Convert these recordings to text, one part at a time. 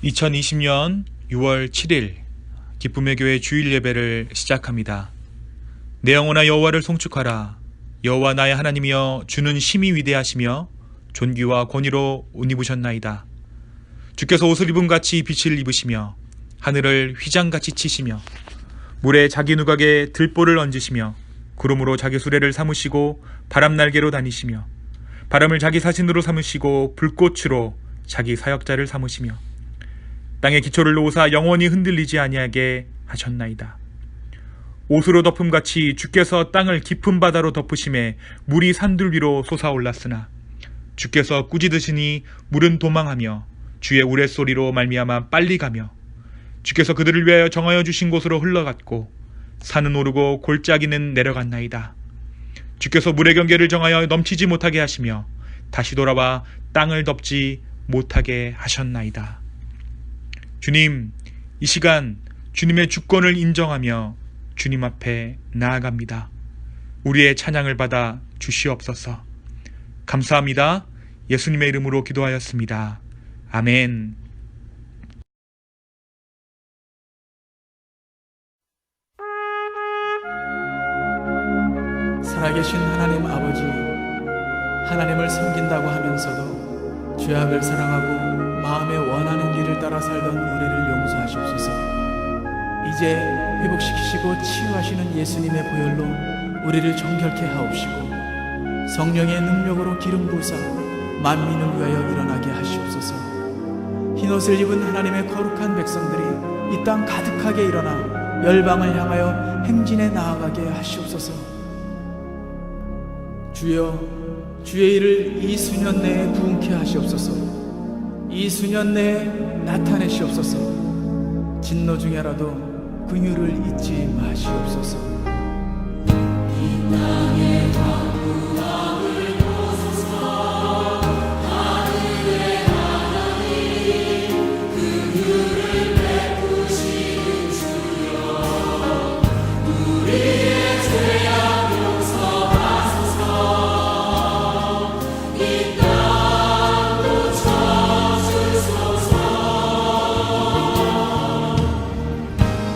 2020년 6월 7일 기쁨의 교회 주일 예배를 시작합니다. 내 영혼아 여호와를 송축하라. 여호와 나의 하나님이여 주는 심히 위대하시며 존귀와 권위로 옷 입으셨나이다. 주께서 옷을 입은 같이 빛을 입으시며 하늘을 휘장같이 치시며 물에 자기 누각에 들보를 얹으시며 구름으로 자기 수레를 삼으시고 바람날개로 다니시며 바람을 자기 사신으로 삼으시고 불꽃으로 자기 사역자를 삼으시며 땅의 기초를 놓으사 영원히 흔들리지 아니하게 하셨나이다. 옷으로 덮음같이 주께서 땅을 깊은 바다로 덮으심에 물이 산들 위로 솟아올랐으나 주께서 꾸짖으시니 물은 도망하며 주의 우레소리로 말미암아 빨리 가며 주께서 그들을 위하여 정하여 주신 곳으로 흘러갔고 산은 오르고 골짜기는 내려갔나이다. 주께서 물의 경계를 정하여 넘치지 못하게 하시며 다시 돌아와 땅을 덮지 못하게 하셨나이다. 주님, 이 시간 주님의 주권을 인정하며 주님 앞에 나아갑니다. 우리의 찬양을 받아 주시옵소서. 감사합니다. 예수님의 이름으로 기도하였습니다. 아멘. 살아계신 하나님 아버지, 하나님을 섬긴다고 하면서도 죄악을 사랑하고 마음에 원하는 길을 따라 살던 우리를 용서하시옵소서. 이제 회복시키시고 치유하시는 예수님의 보혈로 우리를 정결케 하옵시고 성령의 능력으로 기름 부으사 만민을 위하여 일어나게 하시옵소서. 흰옷을 입은 하나님의 거룩한 백성들이 이 땅 가득하게 일어나 열방을 향하여 행진에 나아가게 하시옵소서. 주여, 주의 일을 이 수년 내에 부응케 하시옵소서. 이 수년 내에 나타내시옵소서. 진노 중에라도 긍휼을 잊지 마시옵소서. 이 땅의 왕국을 보소서. 하늘의 하나님, 긍휼을 베푸시는 주여, 우리의 죄악 용서하소서. 이 땅도 쳐주소서.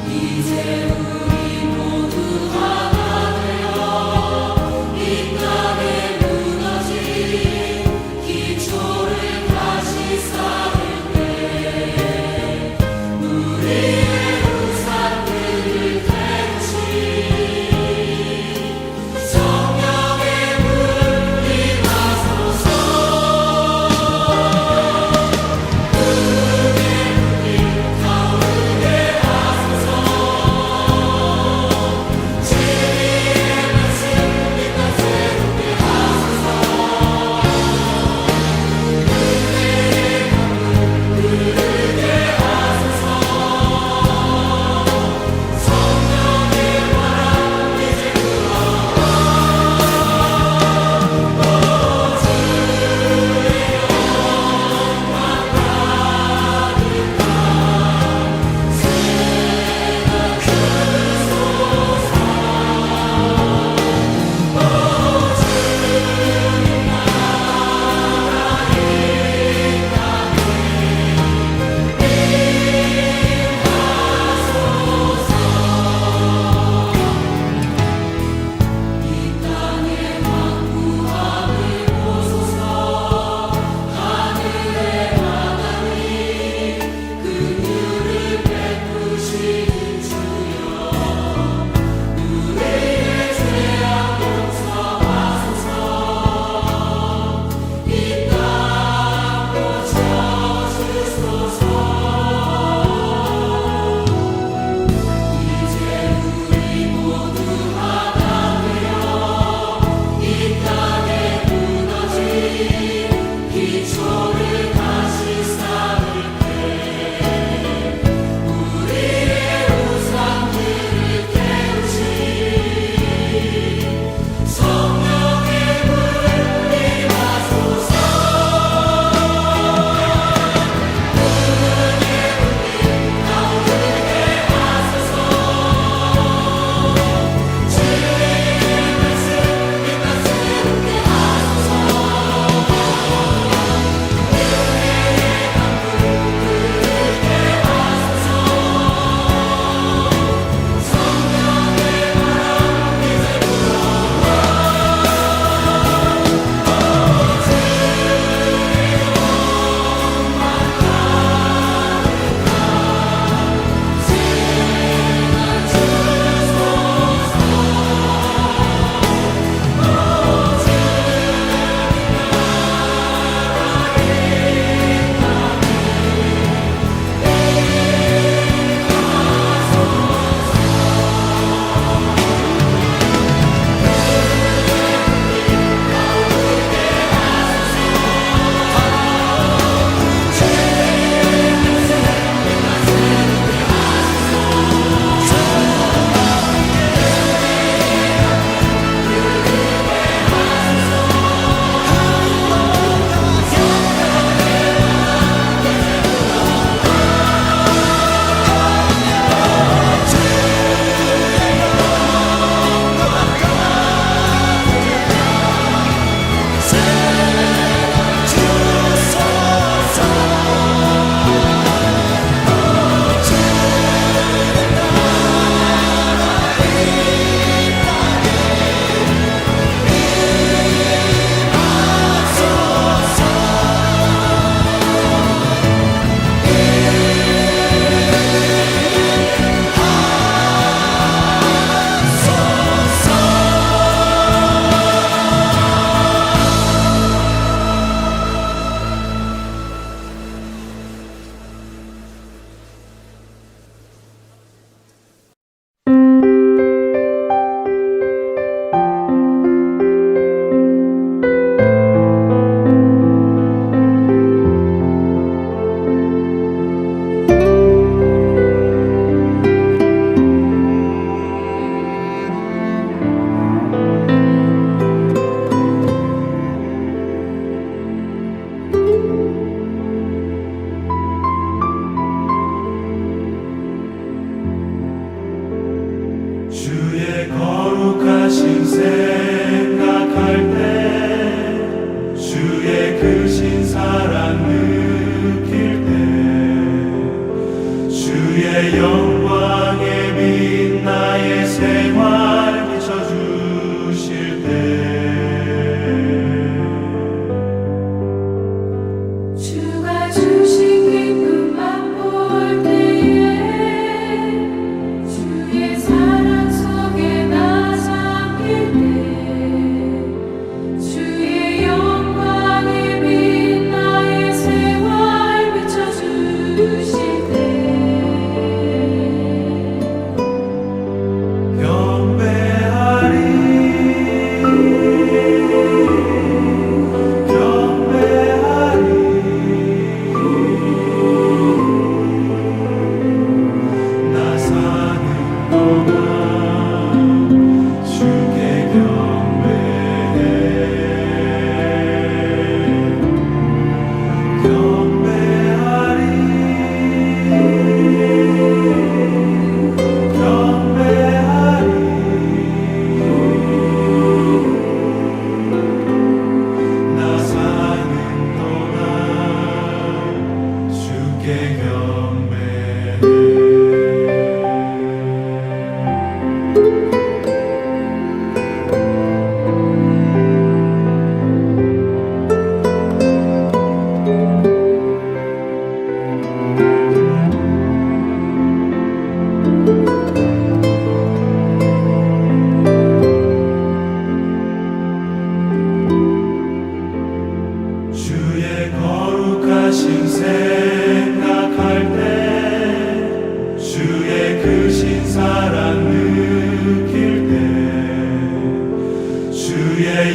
이제 우리 모두 하나 되어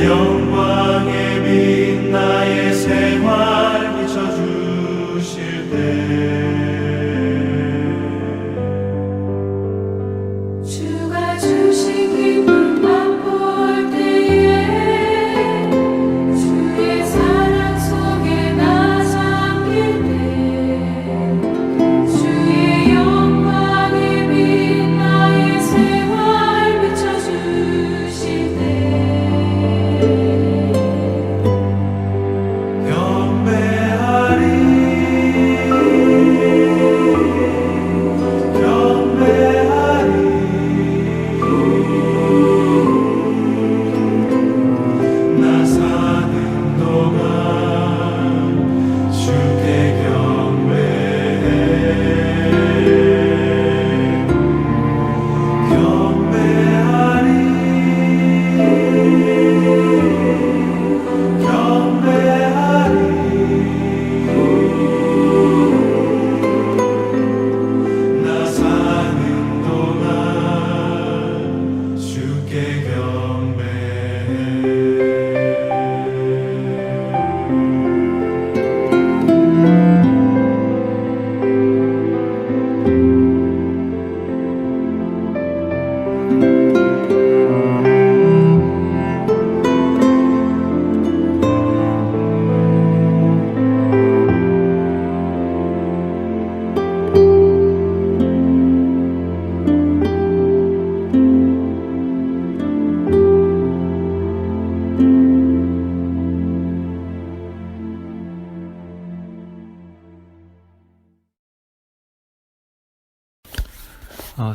영광의 빛 나의 생활 비춰주실 때 주가 주신 기쁨 맛볼 때에 주의 사랑 속에 나 잠길 때 주의 영광의 빛 나의 생활 비춰주실 때 나 사는 동안 주께 나 사는 동안 주께 경배해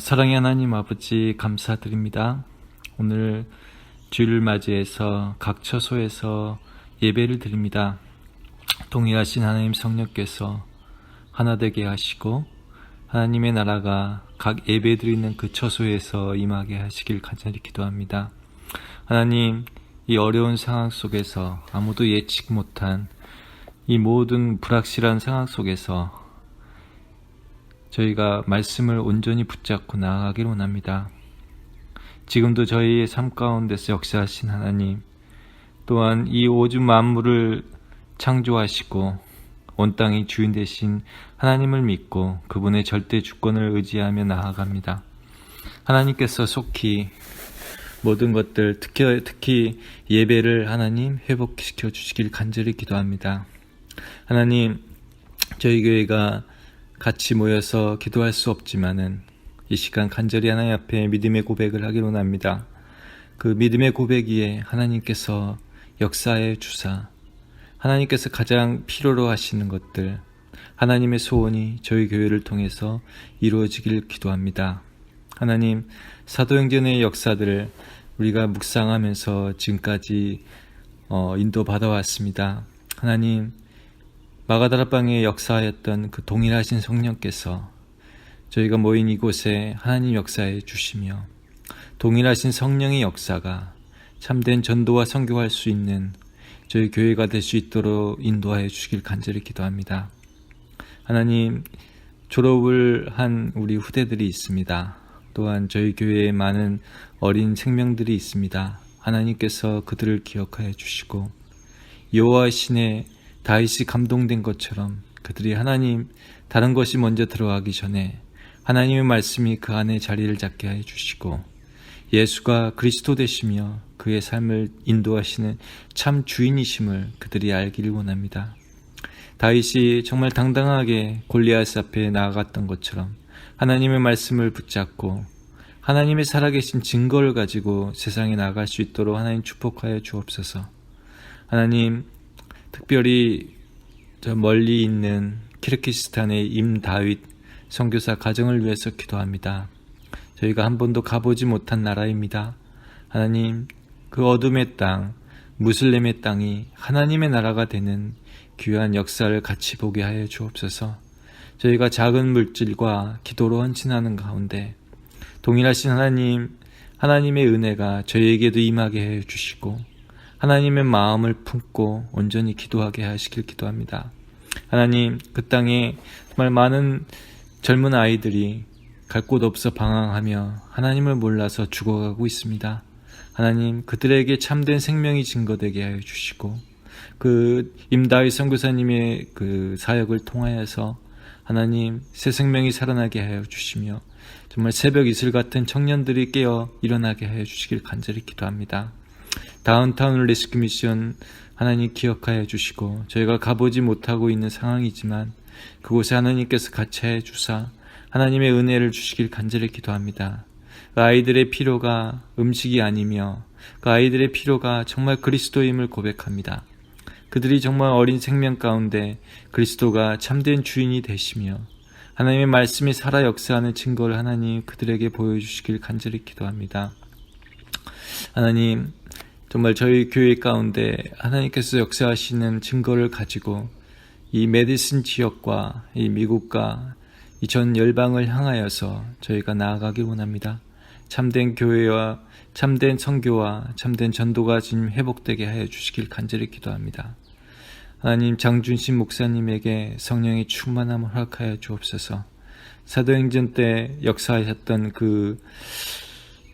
사랑의 하나님 아버지 감사드립니다. 오늘 주일을 맞이해서 각 처소에서 예배를 드립니다. 동일하신 하나님 성령께서 하나 되게 하시고 하나님의 나라가 각 예배 드리는 그 처소에서 임하게 하시길 간절히 기도합니다. 하나님, 이 어려운 상황 속에서 아무도 예측 못한 이 모든 불확실한 상황 속에서 저희가 말씀을 온전히 붙잡고 나아가길 원합니다. 지금도 저희의 삶 가운데서 역사하신 하나님, 또한 이 오주 만물을 창조하시고 온 땅의 주인 되신 하나님을 믿고 그분의 절대 주권을 의지하며 나아갑니다. 하나님께서 속히 모든 것들, 특히 예배를 하나님 회복시켜 주시길 간절히 기도합니다. 하나님, 저희 교회가 같이 모여서 기도할 수 없지만은 이 시간 간절히 하나님 앞에 믿음의 고백을 하기로 합니다. 그 믿음의 고백 위에 하나님께서 역사의 주사, 하나님께서 가장 필요로 하시는 것들, 하나님의 소원이 저희 교회를 통해서 이루어지길 기도합니다. 하나님, 사도행전의 역사들을 우리가 묵상하면서 지금까지 인도받아 왔습니다. 하나님, 마가다락방에 역사하였던 그 동일하신 성령께서 저희가 모인 이곳에 하나님 역사해 주시며 동일하신 성령의 역사가 참된 전도와 선교할 수 있는 저희 교회가 될 수 있도록 인도하여 주시길 간절히 기도합니다. 하나님, 졸업을 한 우리 후대들이 있습니다. 또한 저희 교회에 많은 어린 생명들이 있습니다. 하나님께서 그들을 기억하여 주시고 여호와 신의 다윗이 감동된 것처럼 그들이 하나님 다른 것이 먼저 들어가기 전에 하나님의 말씀이 그 안에 자리를 잡게 해 주시고 예수가 그리스도 되시며 그의 삶을 인도하시는 참 주인이심을 그들이 알기를 원합니다. 다윗이 정말 당당하게 골리앗 앞에 나아갔던 것처럼 하나님의 말씀을 붙잡고 하나님의 살아계신 증거를 가지고 세상에 나아갈 수 있도록 하나님 축복하여 주옵소서. 하나님, 특별히 저 멀리 있는 키르기스탄의 임다윗 선교사 가정을 위해서 기도합니다. 저희가 한 번도 가보지 못한 나라입니다. 하나님, 그 어둠의 땅, 무슬림의 땅이 하나님의 나라가 되는 귀한 역사를 같이 보게 하여 주옵소서. 저희가 작은 물질과 기도로 헌신하는 가운데 동일하신 하나님, 하나님의 은혜가 저희에게도 임하게 해 주시고 하나님의 마음을 품고 온전히 기도하게 하시길 기도합니다. 하나님, 그 땅에 정말 많은 젊은 아이들이 갈 곳 없어 방황하며 하나님을 몰라서 죽어가고 있습니다. 하나님 그들에게 참된 생명이 증거되게 하여 주시고 그 임다윗 선교사님의 그 사역을 통하여서 하나님 새 생명이 살아나게 하여 주시며 정말 새벽 이슬 같은 청년들이 깨어 일어나게 하여 주시길 간절히 기도합니다. 다운타운 레스큐 미션 하나님 기억하여 주시고 저희가 가보지 못하고 있는 상황이지만 그곳에 하나님께서 같이 해 주사 하나님의 은혜를 주시길 간절히 기도합니다. 그 아이들의 필요가 음식이 아니며 그 아이들의 필요가 정말 그리스도임을 고백합니다. 그들이 정말 어린 생명 가운데 그리스도가 참된 주인이 되시며 하나님의 말씀이 살아 역사하는 증거를 하나님 그들에게 보여주시길 간절히 기도합니다. 하나님 정말 저희 교회 가운데 하나님께서 역사하시는 증거를 가지고 이 메디슨 지역과 이 미국과 이 전 열방을 향하여서 저희가 나아가길 원합니다. 참된 교회와 참된 선교와 참된 전도가 지금 회복되게 하여 주시길 간절히 기도합니다. 하나님 장준신 목사님에게 성령의 충만함을 허락하여 주옵소서. 사도행전 때 역사하셨던 그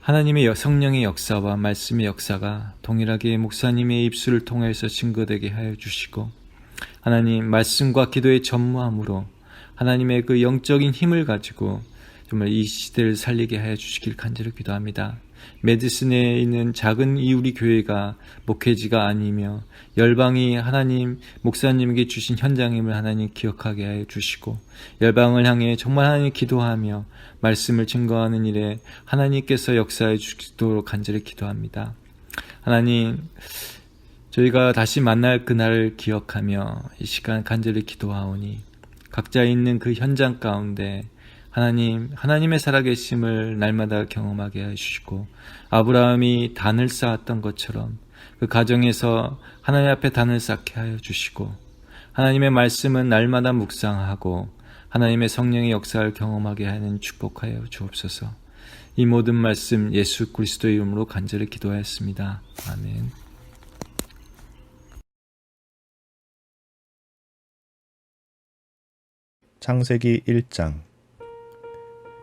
하나님의 성령의 역사와 말씀의 역사가 동일하게 목사님의 입술을 통해서 증거되게 하여 주시고 하나님 말씀과 기도의 전무함으로 하나님의 그 영적인 힘을 가지고 정말 이 시대를 살리게 하여 주시길 간절히 기도합니다. 메디슨에 있는 작은 이 우리 교회가 목회지가 아니며 열방이 하나님 목사님에게 주신 현장임을 하나님 기억하게 하여 주시고 열방을 향해 정말 하나님 기도하며 말씀을 증거하는 일에 하나님께서 역사해 주시도록 간절히 기도합니다. 하나님 저희가 다시 만날 그날을 기억하며 이 시간 간절히 기도하오니 각자 있는 그 현장 가운데 하나님의 살아계심을 날마다 경험하게 해주시고 아브라함이 단을 쌓았던 것처럼 그 가정에서 하나님 앞에 단을 쌓게 하여 주시고 하나님의 말씀은 날마다 묵상하고 하나님의 성령의 역사를 경험하게 하는 축복하여 주옵소서. 이 모든 말씀 예수 그리스도의 이름으로 간절히 기도하였습니다. 아멘. 창세기 1장.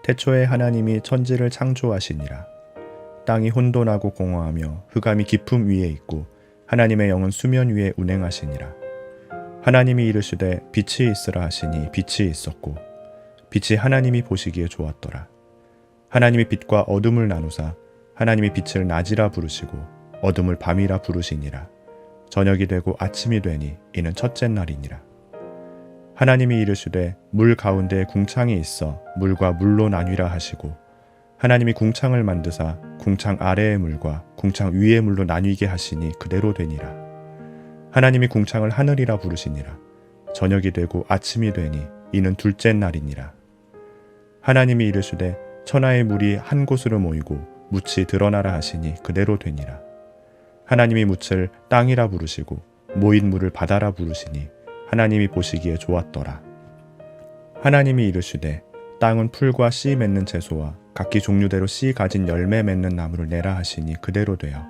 태초에 하나님이 천지를 창조하시니라. 땅이 혼돈하고 공허하며 흑암이 깊음 위에 있고 하나님의 영은 수면 위에 운행하시니라. 하나님이 이르시되 빛이 있으라 하시니 빛이 있었고 빛이 하나님이 보시기에 좋았더라. 하나님이 빛과 어둠을 나누사 하나님이 빛을 낮이라 부르시고 어둠을 밤이라 부르시니라. 저녁이 되고 아침이 되니 이는 첫째 날이니라. 하나님이 이르시되 물 가운데에 궁창이 있어 물과 물로 나뉘라 하시고 하나님이 궁창을 만드사 궁창 아래의 물과 궁창 위의 물로 나뉘게 하시니 그대로 되니라. 하나님이 궁창을 하늘이라 부르시니라. 저녁이 되고 아침이 되니 이는 둘째 날이니라. 하나님이 이르시되 천하의 물이 한 곳으로 모이고 묻이 드러나라 하시니 그대로 되니라. 하나님이 묻을 땅이라 부르시고 모인 물을 바다라 부르시니 하나님이 보시기에 좋았더라. 하나님이 이르시되 땅은 풀과 씨 맺는 채소와 각기 종류대로 씨 가진 열매 맺는 나무를 내라 하시니 그대로 되어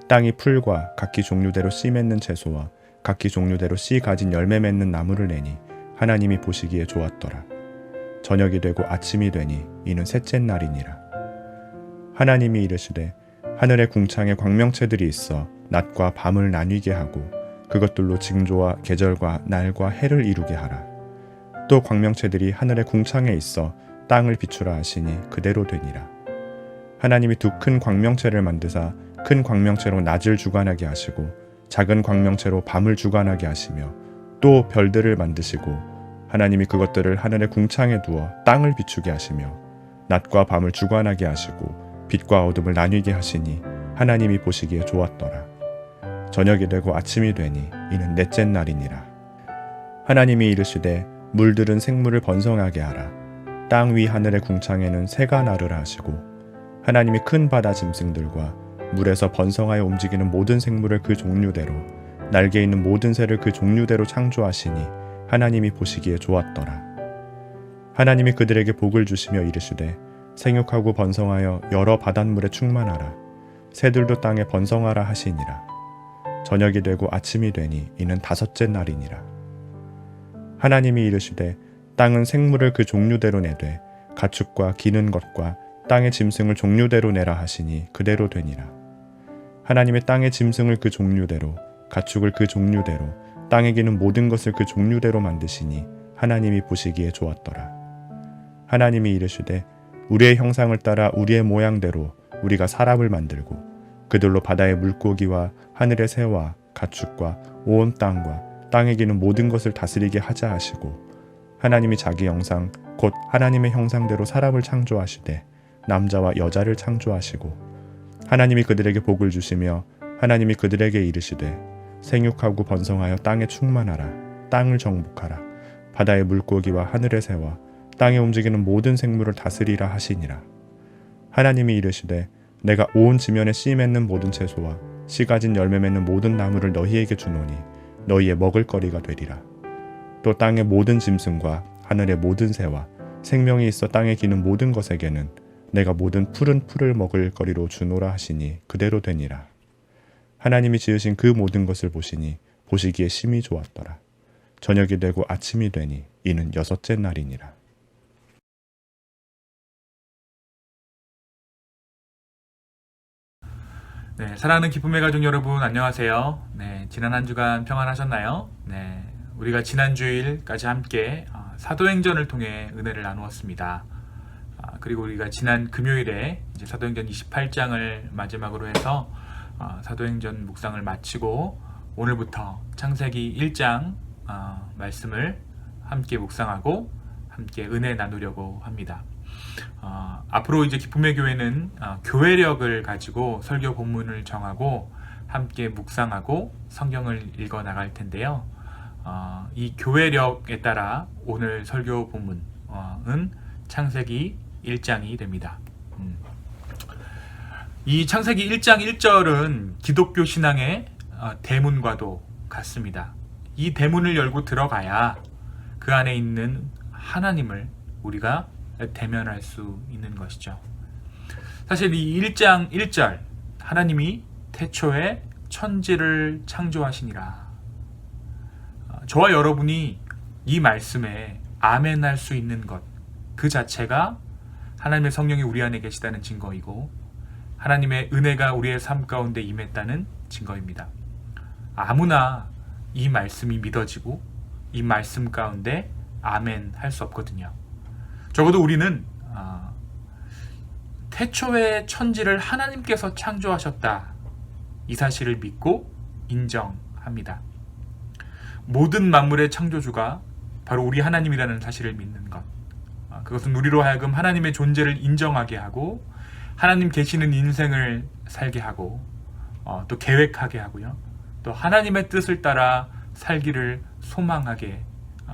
땅이 풀과 각기 종류대로 씨 맺는 채소와 각기 종류대로 씨 가진 열매 맺는 나무를 내니 하나님이 보시기에 좋았더라. 저녁이 되고 아침이 되니 이는 셋째 날이니라. 하나님이 이르시되 하늘의 궁창에 광명체들이 있어 낮과 밤을 나뉘게 하고 그것들로 징조와 계절과 날과 해를 이루게 하라. 또 광명체들이 하늘의 궁창에 있어 땅을 비추라 하시니 그대로 되니라. 하나님이 두 큰 광명체를 만드사 큰 광명체로 낮을 주관하게 하시고 작은 광명체로 밤을 주관하게 하시며 또 별들을 만드시고 하나님이 그것들을 하늘의 궁창에 두어 땅을 비추게 하시며 낮과 밤을 주관하게 하시고 빛과 어둠을 나뉘게 하시니 하나님이 보시기에 좋았더라. 저녁이 되고 아침이 되니 이는 넷째 날이니라. 하나님이 이르시되 물들은 생물을 번성하게 하라. 땅 위 하늘의 궁창에는 새가 나르라 하시고 하나님이 큰 바다 짐승들과 물에서 번성하여 움직이는 모든 생물을 그 종류대로 날개 있는 모든 새를 그 종류대로 창조하시니 하나님이 보시기에 좋았더라. 하나님이 그들에게 복을 주시며 이르시되 생육하고 번성하여 여러 바닷물에 충만하라. 새들도 땅에 번성하라 하시니라. 저녁이 되고 아침이 되니 이는 다섯째 날이니라. 하나님이 이르시되 땅은 생물을 그 종류대로 내되 가축과 기는 것과 땅의 짐승을 종류대로 내라 하시니 그대로 되니라. 하나님의 땅의 짐승을 그 종류대로, 가축을 그 종류대로, 땅에 기는 모든 것을 그 종류대로 만드시니 하나님이 보시기에 좋았더라. 하나님이 이르시되 우리의 형상을 따라 우리의 모양대로 우리가 사람을 만들고 그들로 바다의 물고기와 하늘의 새와 가축과 온 땅과 땅에 기는 모든 것을 다스리게 하자 하시고, 하나님이 자기 형상 곧 하나님의 형상대로 사람을 창조하시되 남자와 여자를 창조하시고, 하나님이 그들에게 복을 주시며 하나님이 그들에게 이르시되 생육하고 번성하여 땅에 충만하라. 땅을 정복하라. 바다의 물고기와 하늘의 새와 땅에 움직이는 모든 생물을 다스리라 하시니라. 하나님이 이르시되 내가 온 지면에 씨 맺는 모든 채소와 씨 가진 열매 맺는 모든 나무를 너희에게 주노니 너희의 먹을거리가 되리라. 또 땅의 모든 짐승과 하늘의 모든 새와 생명이 있어 땅에 기는 모든 것에게는 내가 모든 푸른 풀을 먹을 거리로 주노라 하시니 그대로 되니라. 하나님이 지으신 그 모든 것을 보시니 보시기에 심히 좋았더라. 저녁이 되고 아침이 되니 이는 여섯째 날이니라. 네, 사랑하는 기쁨의 가족 여러분, 안녕하세요. 네, 지난 한 주간 평안하셨나요? 네, 우리가 지난 주일까지 함께 사도행전을 통해 은혜를 나누었습니다. 그리고 우리가 지난 금요일에 이제 사도행전 28장을 마지막으로 해서 사도행전 묵상을 마치고 오늘부터 창세기 1장 말씀을 함께 묵상하고 함께 은혜 나누려고 합니다. 앞으로 이제 기쁨의 교회는 교회력을 가지고 설교 본문을 정하고 함께 묵상하고 성경을 읽어 나갈 텐데요. 이 교회력에 따라 오늘 설교 본문은 창세기 1장이 됩니다. 이 창세기 1장 1절은 기독교 신앙의 대문과도 같습니다. 이 대문을 열고 들어가야 그 안에 있는 하나님을 우리가 대면할 수 있는 것이죠. 사실 이 1장 1절 하나님이 태초에 천지를 창조하시니라. 저와 여러분이 이 말씀에 아멘할 수 있는 것 그 자체가 하나님의 성령이 우리 안에 계시다는 증거이고 하나님의 은혜가 우리의 삶 가운데 임했다는 증거입니다. 아무나 이 말씀이 믿어지고 이 말씀 가운데 아멘 할 수 없거든요. 적어도 우리는 태초에 천지를 하나님께서 창조하셨다, 이 사실을 믿고 인정합니다. 모든 만물의 창조주가 바로 우리 하나님이라는 사실을 믿는 것, 그것은 우리로 하여금 하나님의 존재를 인정하게 하고 하나님 계시는 인생을 살게 하고 또 계획하게 하고요, 또 하나님의 뜻을 따라 살기를 소망하게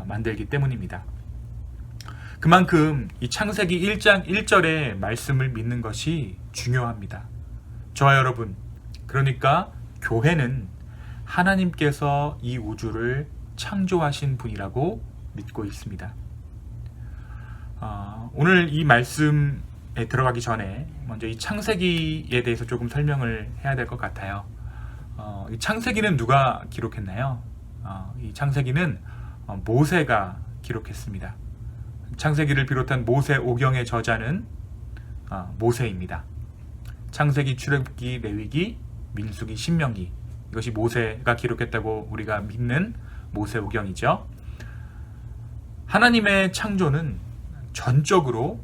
만들기 때문입니다. 그만큼 이 창세기 1장 1절의 말씀을 믿는 것이 중요합니다. 저와 여러분, 그러니까 교회는 하나님께서 이 우주를 창조하신 분이라고 믿고 있습니다. 오늘 이 말씀에 들어가기 전에 먼저 이 창세기에 대해서 조금 설명을 해야 될 것 같아요. 이 창세기는 누가 기록했나요? 이 창세기는 모세가 기록했습니다. 창세기를 비롯한 모세 오경의 저자는 모세입니다. 창세기, 출애굽기, 레위기, 민수기, 신명기, 이것이 모세가 기록했다고 우리가 믿는 모세 오경이죠. 하나님의 창조는 전적으로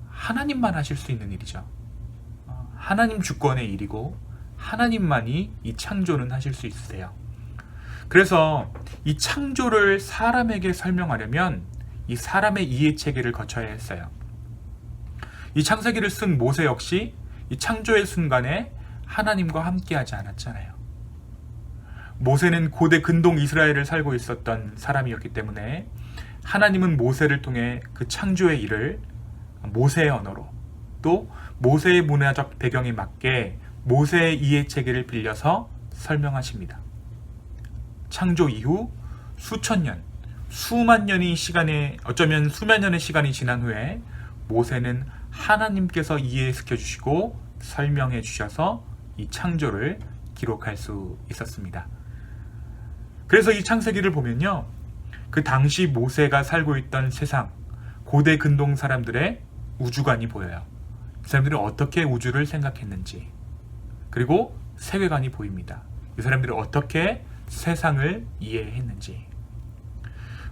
하나님만 하실 수 있는 일이죠. 하나님 주권의 일이고 하나님만이 이 창조는 하실 수 있으세요. 그래서 이 창조를 사람에게 설명하려면 이 사람의 이해체계를 거쳐야 했어요. 이 창세기를 쓴 모세 역시 이 창조의 순간에 하나님과 함께하지 않았잖아요. 모세는 고대 근동 이스라엘을 살고 있었던 사람이었기 때문에 하나님은 모세를 통해 그 창조의 일을 모세의 언어로, 또 모세의 문화적 배경에 맞게 모세의 이해체계를 빌려서 설명하십니다. 창조 이후 수천 년, 수만 년의 시간에, 어쩌면 수만 년의 시간이 지난 후에 모세는 하나님께서 이해시켜 주시고 설명해 주셔서 이 창조를 기록할 수 있었습니다. 그래서 이 창세기를 보면요, 그 당시 모세가 살고 있던 세상, 고대 근동 사람들의 우주관이 보여요. 그 사람들이 어떻게 우주를 생각했는지, 그리고 세계관이 보입니다. 이 사람들이 어떻게 세상을 이해했는지.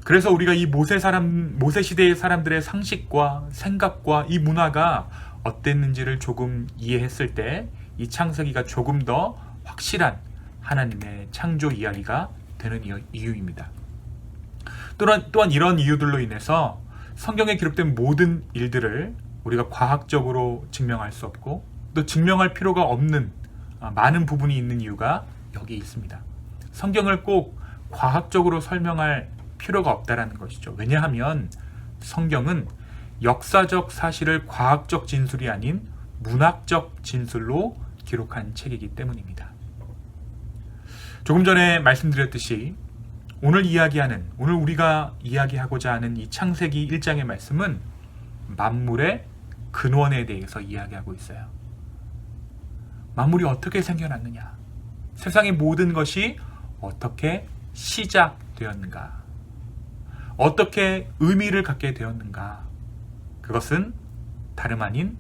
그래서 우리가 이 모세 시대의 사람들의 상식과 생각과 이 문화가 어땠는지를 조금 이해했을 때 이 창세기가 조금 더 확실한 하나님의 창조 이야기가 되는 이유입니다. 또한 이런 이유들로 인해서 성경에 기록된 모든 일들을 우리가 과학적으로 증명할 수 없고 또 증명할 필요가 없는 많은 부분이 있는 이유가 여기 있습니다. 성경을 꼭 과학적으로 설명할 필요가 없다라는 것이죠. 왜냐하면 성경은 역사적 사실을 과학적 진술이 아닌 문학적 진술로 기록한 책이기 때문입니다. 조금 전에 말씀드렸듯이 오늘 우리가 이야기하고자 하는 이 창세기 1장의 말씀은 만물의 근원에 대해서 이야기하고 있어요. 만물이 어떻게 생겨났느냐? 세상의 모든 것이 어떻게 시작되었는가? 어떻게 의미를 갖게 되었는가? 그것은 다름 아닌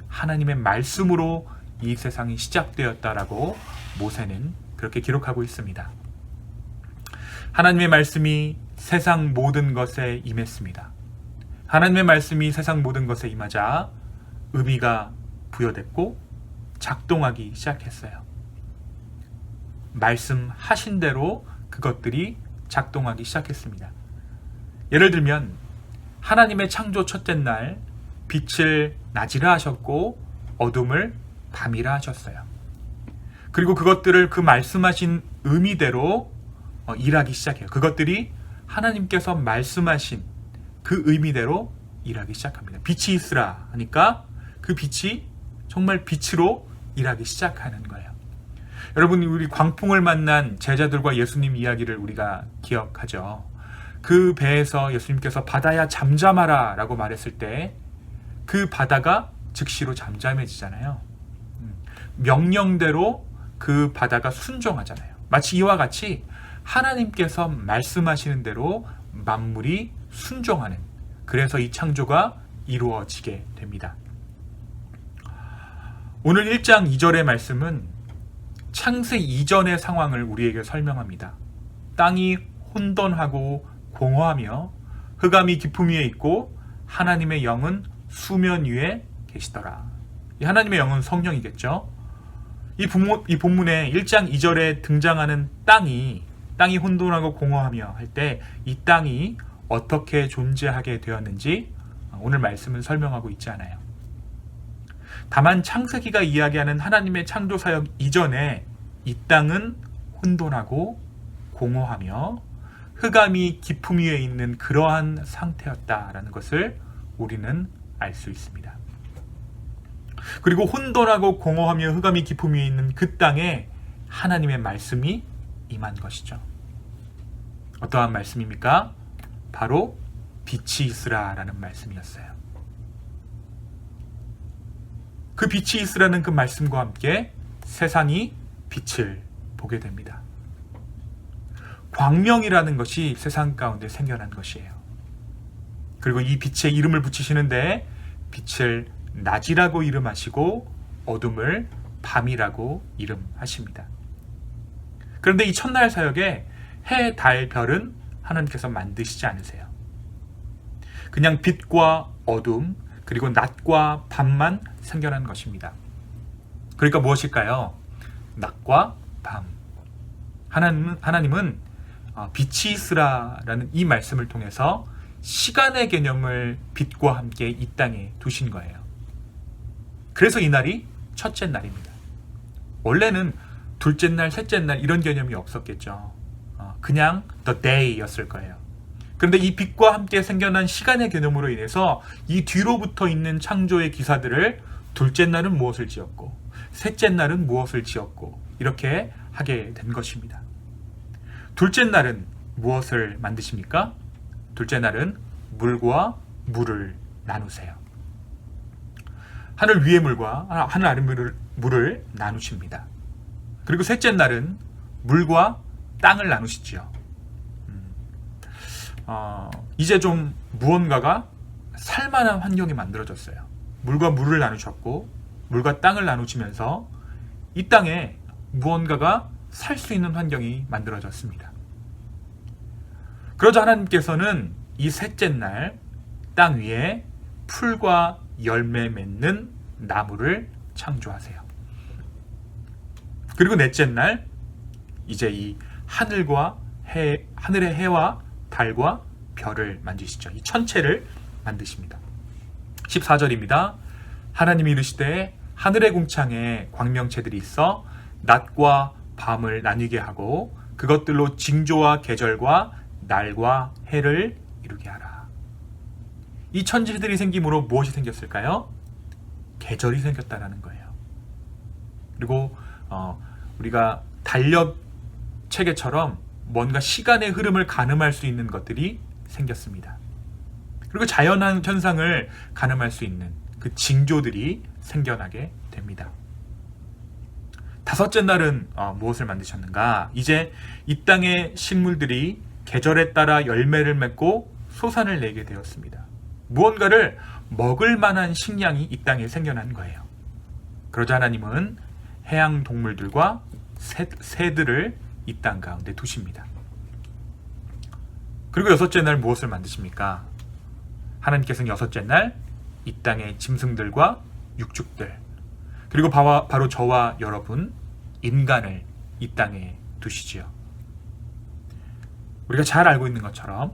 하나님의 말씀으로 이 세상이 시작되었다라고 모세는 그렇게 기록하고 있습니다. 하나님의 말씀이 세상 모든 것에 임했습니다. 하나님의 말씀이 세상 모든 것에 임하자 의미가 부여됐고 작동하기 시작했어요. 말씀하신 대로 그것들이 작동하기 시작했습니다. 예를 들면 하나님의 창조 첫째 날 빛을 낮이라 하셨고 어둠을 밤이라 하셨어요. 그리고 그것들을 그 말씀하신 의미대로 일하기 시작해요. 그것들이 하나님께서 말씀하신 그 의미대로 일하기 시작합니다. 빛이 있으라 하니까 그 빛이 정말 빛으로 일하기 시작하는 거예요. 여러분, 우리 광풍을 만난 제자들과 예수님 이야기를 우리가 기억하죠. 그 배에서 예수님께서 바다야 잠잠하라 라고 말했을 때 그 바다가 즉시로 잠잠해지잖아요. 명령대로 그 바다가 순종하잖아요. 마치 이와 같이 하나님께서 말씀하시는 대로 만물이 순종하는, 그래서 이 창조가 이루어지게 됩니다. 오늘 1장 2절의 말씀은 창세 이전의 상황을 우리에게 설명합니다. 땅이 혼돈하고 공허하며 흑암이 깊음 위에 있고 하나님의 영은 수면 위에 계시더라. 이 하나님의 영은 성령이겠죠. 이 본문의 1장 2절에 등장하는 땅이 혼돈하고 공허하며 할 때 이 땅이 어떻게 존재하게 되었는지 오늘 말씀은 설명하고 있지 않아요. 다만 창세기가 이야기하는 하나님의 창조 사역 이전에 이 땅은 혼돈하고 공허하며 흑암이 깊음 위에 있는 그러한 상태였다라는 것을 우리는 알 수 있습니다. 그리고 혼돈하고 공허하며 흑암이 깊음 위에 있는 그 땅에 하나님의 말씀이 임한 것이죠. 어떠한 말씀입니까? 바로 빛이 있으라라는 말씀이었어요. 그 빛이 있으라는 그 말씀과 함께 세상이 빛을 보게 됩니다. 광명이라는 것이 세상 가운데 생겨난 것이에요. 그리고 이 빛에 이름을 붙이시는데 빛을 낮이라고 이름하시고 어둠을 밤이라고 이름하십니다. 그런데 이 첫날 사역에 해, 달, 별은 하나님께서 만드시지 않으세요. 그냥 빛과 어둠 그리고 낮과 밤만 생겨난 것입니다. 그러니까 무엇일까요? 낮과 밤. 하나님은 빛이 있으라라는 이 말씀을 통해서 시간의 개념을 빛과 함께 이 땅에 두신 거예요. 그래서 이 날이 첫째 날입니다. 원래는 둘째 날, 셋째 날 이런 개념이 없었겠죠. 그냥 the day였을 거예요. 그런데 이 빛과 함께 생겨난 시간의 개념으로 인해서 이 뒤로부터 있는 창조의 기사들을 둘째 날은 무엇을 지었고 셋째 날은 무엇을 지었고 이렇게 하게 된 것입니다. 둘째 날은 무엇을 만드십니까? 둘째 날은 물과 물을 나누세요. 하늘 위의 물과 하늘 아래 물을 나누십니다. 그리고 셋째 날은 물과 땅을 나누시지요. 이제 좀 무언가가 살만한 환경이 만들어졌어요. 물과 물을 나누셨고 물과 땅을 나누시면서 이 땅에 무언가가 살 수 있는 환경이 만들어졌습니다. 그러자 하나님께서는 이 셋째 날 땅 위에 풀과 열매 맺는 나무를 창조하세요. 그리고 넷째 날 이제 이 하늘의 해와 달과 별을 만드시죠. 이 천체를 만드십니다. 14절입니다. 하나님이 이르시되 하늘의 궁창에 광명체들이 있어 낮과 밤을 나뉘게 하고 그것들로 징조와 계절과 날과 해를 이루게 하라. 이 천체들이 생김으로 무엇이 생겼을까요? 계절이 생겼다라는 거예요. 그리고 우리가 달력 체계처럼 뭔가 시간의 흐름을 가늠할 수 있는 것들이 생겼습니다. 그리고 자연 현상을 가늠할 수 있는 그 징조들이 생겨나게 됩니다. 다섯째 날은 무엇을 만드셨는가? 이제 이 땅의 식물들이 계절에 따라 열매를 맺고 소산을 내게 되었습니다. 무언가를 먹을 만한 식량이 이 땅에 생겨난 거예요. 그러자 하나님은 해양 동물들과 새들을 이 땅 가운데 두십니다. 그리고 여섯째 날 무엇을 만드십니까? 하나님께서는 여섯째 날 이 땅의 짐승들과 육축들, 그리고 바로 저와 여러분 인간을 이 땅에 두시지요. 우리가 잘 알고 있는 것처럼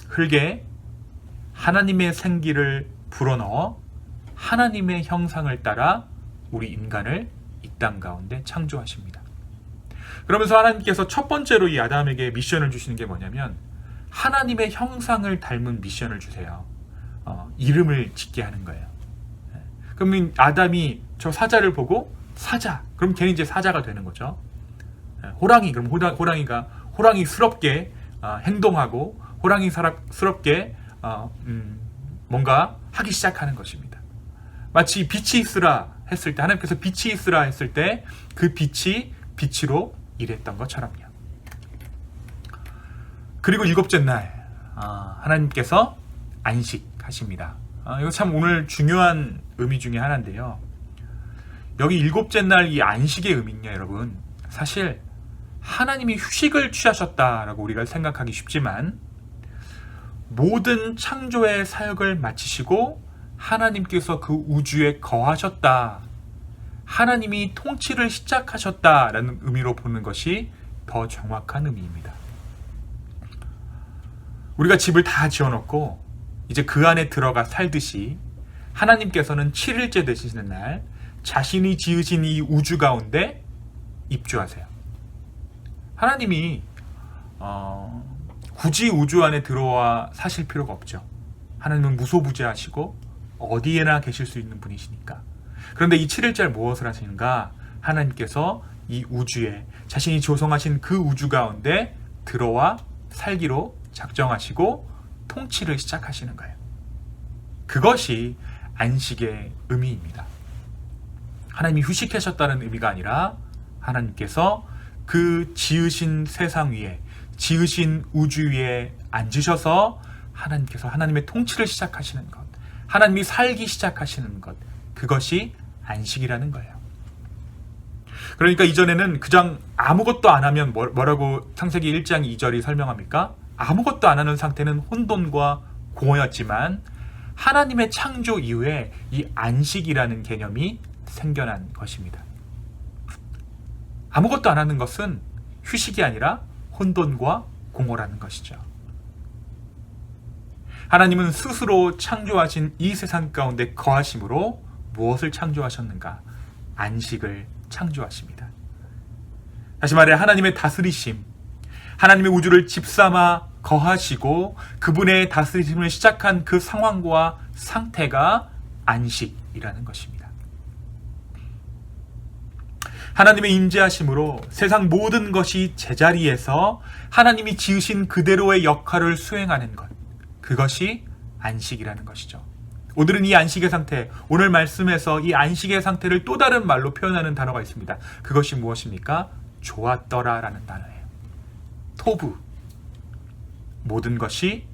흙에 하나님의 생기를 불어넣어 하나님의 형상을 따라 우리 인간을 이 땅 가운데 창조하십니다. 그러면서 하나님께서 첫 번째로 이 아담에게 미션을 주시는 게 뭐냐면 하나님의 형상을 닮은 미션을 주세요. 이름을 짓게 하는 거예요. 그러면 아담이 저 사자를 보고 사자, 그럼 걔는 이제 사자가 되는 거죠. 호랑이, 그럼 호랑이가 호랑이스럽게 행동하고 호랑이스럽게 뭔가 하기 시작하는 것입니다. 마치 빛이 있으라 했을 때, 하나님께서 빛이 있으라 했을 때 그 빛이 빛으로 일했던 것처럼요. 그리고 일곱째 날 하나님께서 안식하십니다. 이거 참 오늘 중요한 의미 중에 하나인데요. 여기 일곱째 날 이 안식의 의미는요, 여러분, 사실 하나님이 휴식을 취하셨다라고 우리가 생각하기 쉽지만 모든 창조의 사역을 마치시고 하나님께서 그 우주에 거하셨다, 하나님이 통치를 시작하셨다라는 의미로 보는 것이 더 정확한 의미입니다. 우리가 집을 다 지어놓고 이제 그 안에 들어가 살듯이 하나님께서는 7일째 되시는 날 자신이 지으신 이 우주 가운데 입주하세요. 하나님이 굳이 우주 안에 들어와 사실 필요가 없죠. 하나님은 무소부재하시고 어디에나 계실 수 있는 분이시니까. 그런데 이 7일째 무엇을 하시는가? 하나님께서 이 우주에 자신이 조성하신 그 우주 가운데 들어와 살기로 작정하시고 통치를 시작하시는 거예요. 그것이 안식의 의미입니다. 하나님이 휴식하셨다는 의미가 아니라 하나님께서 그 지으신 세상 위에, 지으신 우주 위에 앉으셔서 하나님께서 하나님의 통치를 시작하시는 것, 하나님이 살기 시작하시는 것, 그것이 안식이라는 거예요. 그러니까 이전에는 그냥 아무것도 안 하면 뭐라고 창세기 1장 2절이 설명합니까? 아무것도 안 하는 상태는 혼돈과 공허였지만 하나님의 창조 이후에 이 안식이라는 개념이 생겨난 것입니다. 아무것도 안 하는 것은 휴식이 아니라 혼돈과 공허라는 것이죠. 하나님은 스스로 창조하신 이 세상 가운데 거하심으로 무엇을 창조하셨는가? 안식을 창조하십니다. 다시 말해 하나님의 다스리심, 하나님의 우주를 집삼아 거하시고 그분의 다스리심을 시작한 그 상황과 상태가 안식이라는 것입니다. 하나님의 임재하심으로 세상 모든 것이 제자리에서 하나님이 지으신 그대로의 역할을 수행하는 것, 그것이 안식이라는 것이죠. 오늘은 이 안식의 상태, 오늘 말씀에서 이 안식의 상태를 또 다른 말로 표현하는 단어가 있습니다. 그것이 무엇입니까? 좋았더라라는 단어예요. 토부. 모든 것이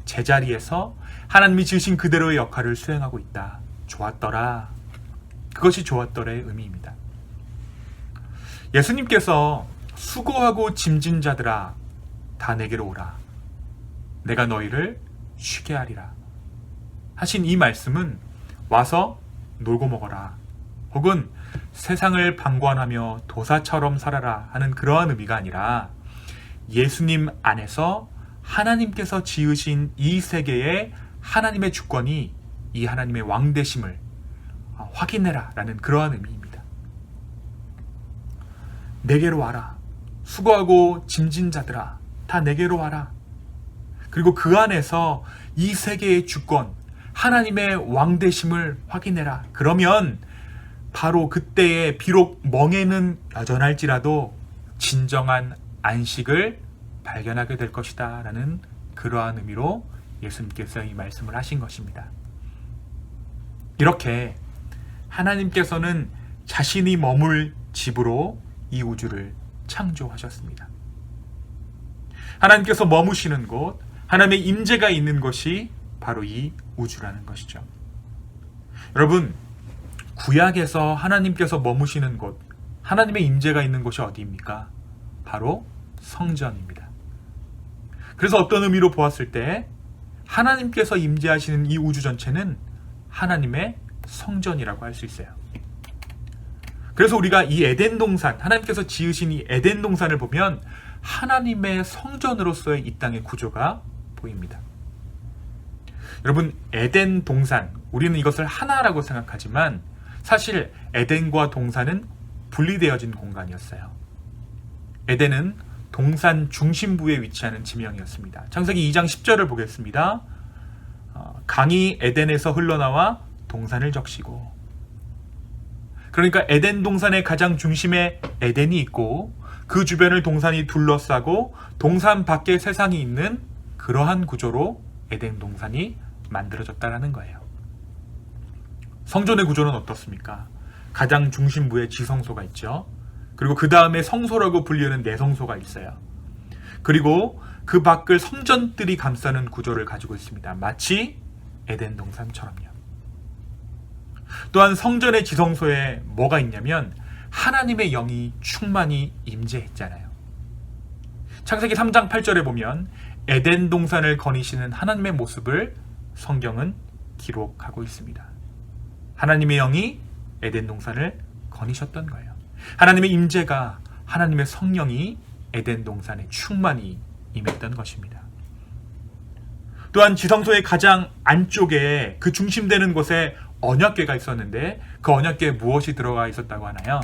제자리에서 하나님이 지으신 그대로의 역할을 수행하고 있다. 좋았더라. 그것이 좋았더라의 의미입니다. 예수님께서 수고하고 짐진 자들아 다 내게로 오라. 내가 너희를 쉬게 하리라. 하신 이 말씀은 와서 놀고 먹어라. 혹은 세상을 방관하며 도사처럼 살아라 하는 그러한 의미가 아니라 예수님 안에서 하나님께서 지으신 이 세계의 하나님의 주권이 이 하나님의 왕되심을 확인해라 라는 그러한 의미입니다. 내게로 와라. 수고하고 짐진 자들아 다 내게로 와라. 그리고 그 안에서 이 세계의 주권, 하나님의 왕되심을 확인해라. 그러면 바로 그때에 비록 멍에는 여전할지라도 진정한 안식을 발견하게 될 것이다 라는 그러한 의미로 예수님께서 이 말씀을 하신 것입니다. 이렇게 하나님께서는 자신이 머물 집으로 이 우주를 창조하셨습니다. 하나님께서 머무시는 곳, 하나님의 임재가 있는 것이 바로 이 우주라는 것이죠. 여러분, 구약에서 하나님께서 머무시는 곳, 하나님의 임재가 있는 곳이 어디입니까? 바로 성전입니다. 그래서 어떤 의미로 보았을 때 하나님께서 임재하시는 이 우주 전체는 하나님의 성전이라고 할 수 있어요. 그래서 우리가 이 에덴 동산, 하나님께서 지으신 이 에덴 동산을 보면 하나님의 성전으로서의 이 땅의 구조가 보입니다. 여러분, 에덴 동산, 우리는 이것을 하나라고 생각하지만 사실 에덴과 동산은 분리되어진 공간이었어요. 에덴은 동산 중심부에 위치하는 지명이었습니다. 창세기 2장 10절을 보겠습니다. 강이 에덴에서 흘러나와 동산을 적시고, 그러니까 에덴 동산의 가장 중심에 에덴이 있고 그 주변을 동산이 둘러싸고 동산 밖에 세상이 있는 그러한 구조로 에덴 동산이 만들어졌다는 거예요. 성전의 구조는 어떻습니까? 가장 중심부에 지성소가 있죠. 그리고 그 다음에 성소라고 불리는 내성소가 있어요. 그리고 그 밖을 성전들이 감싸는 구조를 가지고 있습니다. 마치 에덴 동산처럼요. 또한 성전의 지성소에 뭐가 있냐면 하나님의 영이 충만히 임재했잖아요. 창세기 3장 8절에 보면 에덴 동산을 거니시는 하나님의 모습을 성경은 기록하고 있습니다. 하나님의 영이 에덴 동산을 거니셨던 거예요. 하나님의 임재가, 하나님의 성령이 에덴 동산에 충만히 임했던 것입니다. 또한 지성소의 가장 안쪽에 그 중심되는 곳에 언약궤가 있었는데 그 언약궤에 무엇이 들어가 있었다고 하나요?